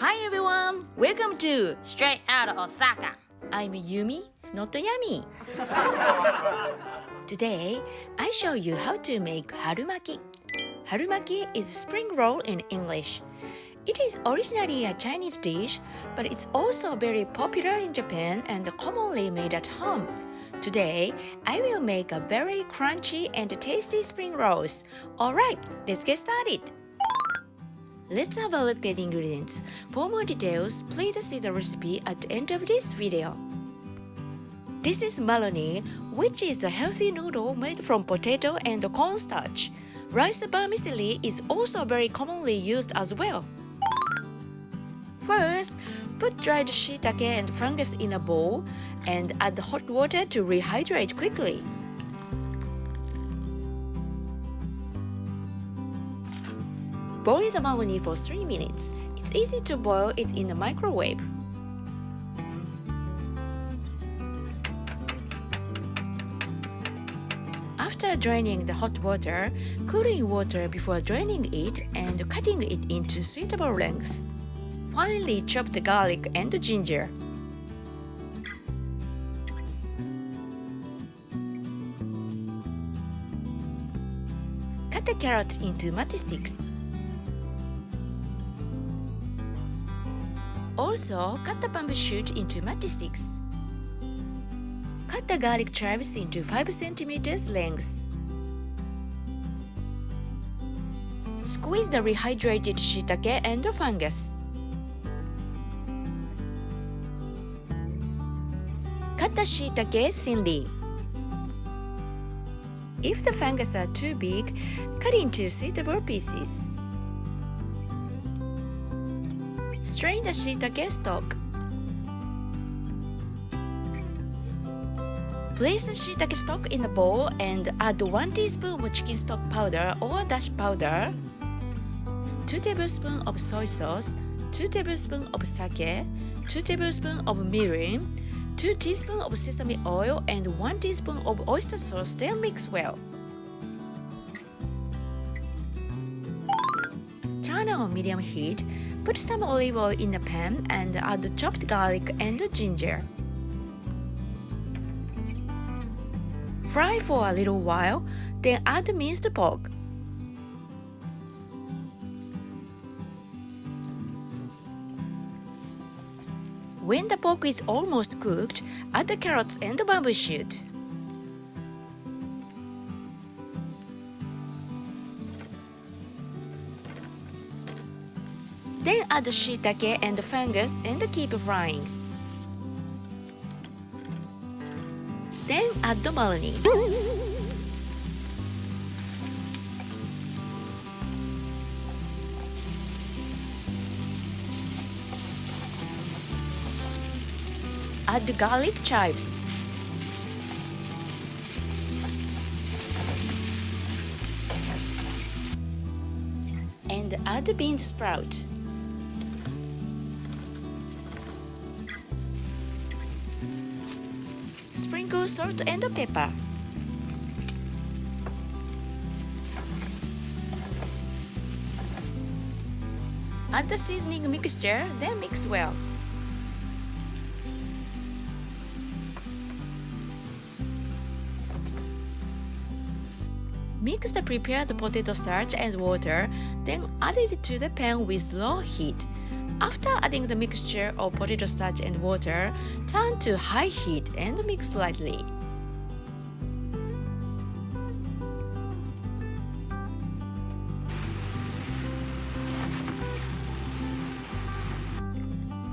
Hi everyone! Welcome to Straight Out Osaka. I'm Yumi, not Yami. Today, I show you how to make harumaki. Harumaki is spring roll in English. It is originally a Chinese dish, but it's also very popular in Japan and commonly made at home. Today, I will make a very crunchy and tasty spring rolls. Alright, let's get started. Let's have a look at the ingredients. For more details, please see the recipe at the end of this video. This is Malony, which is a healthy noodle made from potato and cornstarch. Rice vermicelli is also very commonly used as well. First, put dried shiitake and fungus in a bowl and add hot water to rehydrate quickly. Boil the malony for 3 minutes. It's easy to boil it in the microwave. After draining the hot water, cooling water before draining it and cutting it into suitable lengths. Finely chop the garlic and the ginger. Cut the carrots into matchsticks. Also, cut the bamboo shoot into matchsticks. Cut the garlic chives into 5 cm lengths. Squeeze the rehydrated shiitake and the fungus. Cut the shiitake thinly. If the fungus are too big, cut into suitable pieces. Strain the shiitake stock. Place the shiitake stock in a bowl and add 1 teaspoon of chicken stock powder or dashi powder, 2 tablespoons of soy sauce, 2 tablespoons of sake, 2 tablespoons of mirin, 2 teaspoons of sesame oil, and 1 teaspoon of oyster sauce. Then mix well. Turn on medium heat. Put some olive oil in a pan and add chopped garlic and ginger. Fry for a little while, then add minced pork. When the pork is almost cooked, add the carrots and the bamboo shoot. Then add the shiitake and the fungus and keep frying. Then add the malony. Add the garlic chives. And add the bean sprout. Sprinkle salt and pepper. Add the seasoning mixture, then mix well. Mix the prepared potato starch and water, then add it to the pan with low heat. After adding the mixture of potato starch and water, turn to high heat and mix slightly.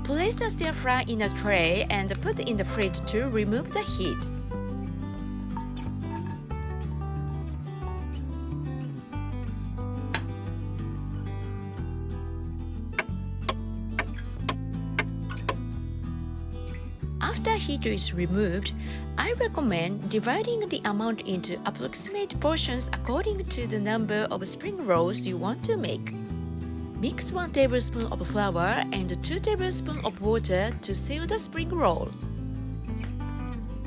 Place the stir fry in a tray and put in the fridge to remove the heat. After heat is removed, I recommend dividing the amount into approximate portions according to the number of spring rolls you want to make. Mix 1 tablespoon of flour and 2 tablespoons of water to seal the spring roll.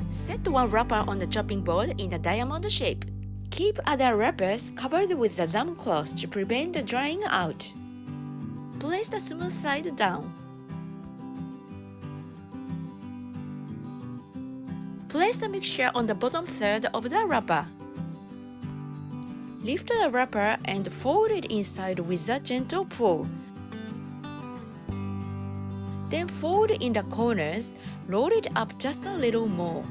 Set one wrapper on the chopping board in a diamond shape. Keep other wrappers covered with the damp cloth to prevent the drying out. place the smooth side down. Place the mixture on the bottom third of the wrapper. Lift the wrapper and fold it inside with a gentle pull. Then fold in the corners, roll it up just a little more.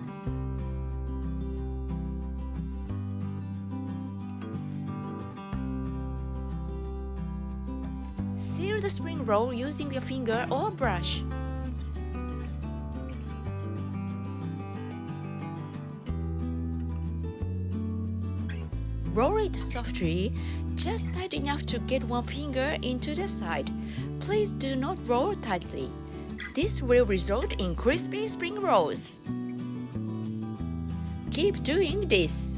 Seal the spring roll using your finger or brush. Roll it softly, just tight enough to get one finger into the side. Please do not roll tightly. This will result in crispy spring rolls. Keep doing this.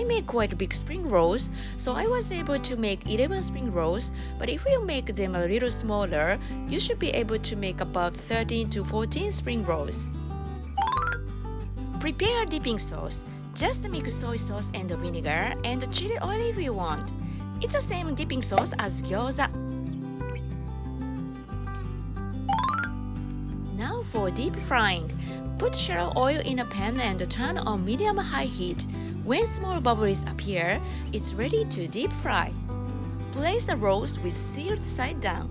I make quite big spring rolls, so I was able to make 11 spring rolls, but if you make them a little smaller, you should be able to make about 13 to 14 spring rolls. Prepare a dipping sauce. Just mix soy sauce and vinegar and chili oil if you want. It's the same dipping sauce as gyoza. Now for deep frying. Put shallow oil in a pan and turn on medium-high heat. When small bubbles appear, it's ready to deep fry. Place the rolls with sealed side down.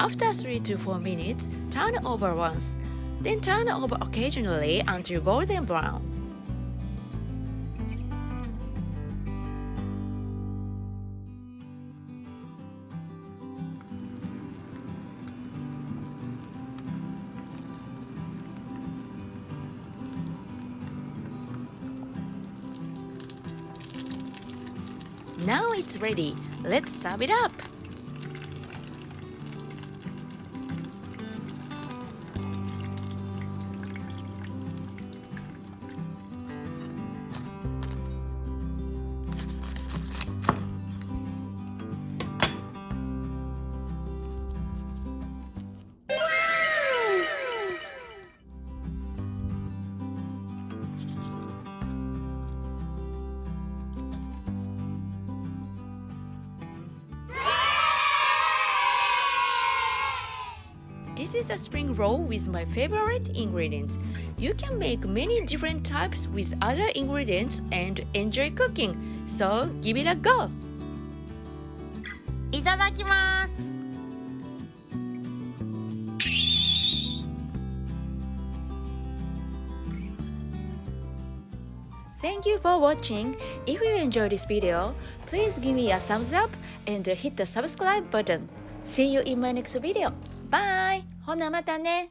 After 3 to 4 minutes, turn over once. Then turn over occasionally until golden brown. Now it's ready. Let's serve it up. This is a spring roll with my favorite ingredients. You can make many different types with other ingredients and enjoy cooking. So give it a go! いただきます。Thank you for watching. If you enjoyed this video, please give me a thumbs up and hit the subscribe button. See you in my next video. Bye! ほなまたね!